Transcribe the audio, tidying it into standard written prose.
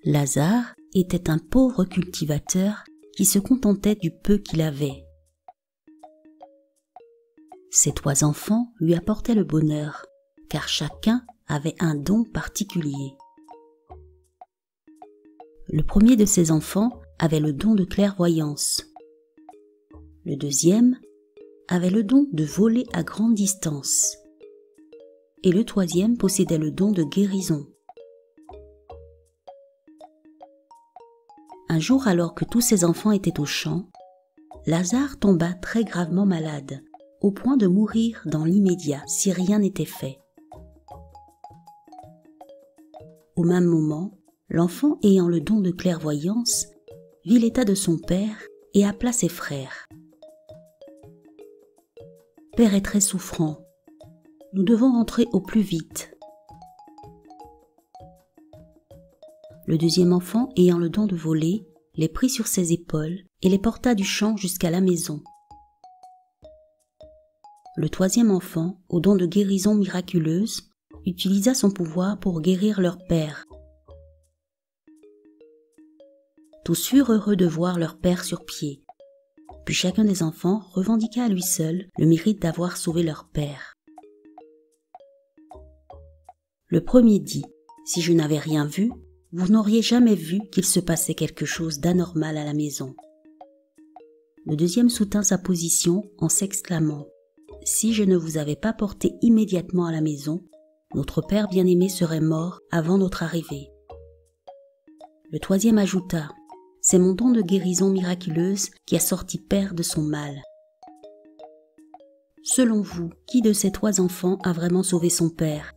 Lazare était un pauvre cultivateur qui se contentait du peu qu'il avait. Ses 3 enfants lui apportaient le bonheur, car chacun avait un don particulier. Le premier de ses enfants avait le don de clairvoyance. Le deuxième avait le don de voler à grande distance. Et le troisième possédait le don de guérison. Un jour, alors que tous ses enfants étaient au champ, Lazare tomba très gravement malade, au point de mourir dans l'immédiat si rien n'était fait. Au même moment, l'enfant ayant le don de clairvoyance vit l'état de son père et appela ses frères. « Père est très souffrant. Nous devons rentrer au plus vite. » Le deuxième enfant, ayant le don de voler, les prit sur ses épaules et les porta du champ jusqu'à la maison. Le troisième enfant, au don de guérison miraculeuse, utilisa son pouvoir pour guérir leur père. Tous furent heureux de voir leur père sur pied. Puis chacun des enfants revendiqua à lui seul le mérite d'avoir sauvé leur père. Le premier dit : « Si je n'avais rien vu, vous n'auriez jamais vu qu'il se passait quelque chose d'anormal à la maison. » Le deuxième soutint sa position en s'exclamant : « Si je ne vous avais pas porté immédiatement à la maison, notre père bien-aimé serait mort avant notre arrivée. » Le troisième ajouta : « C'est mon don de guérison miraculeuse qui a sorti père de son mal. » Selon vous, qui de ces 3 enfants a vraiment sauvé son père ?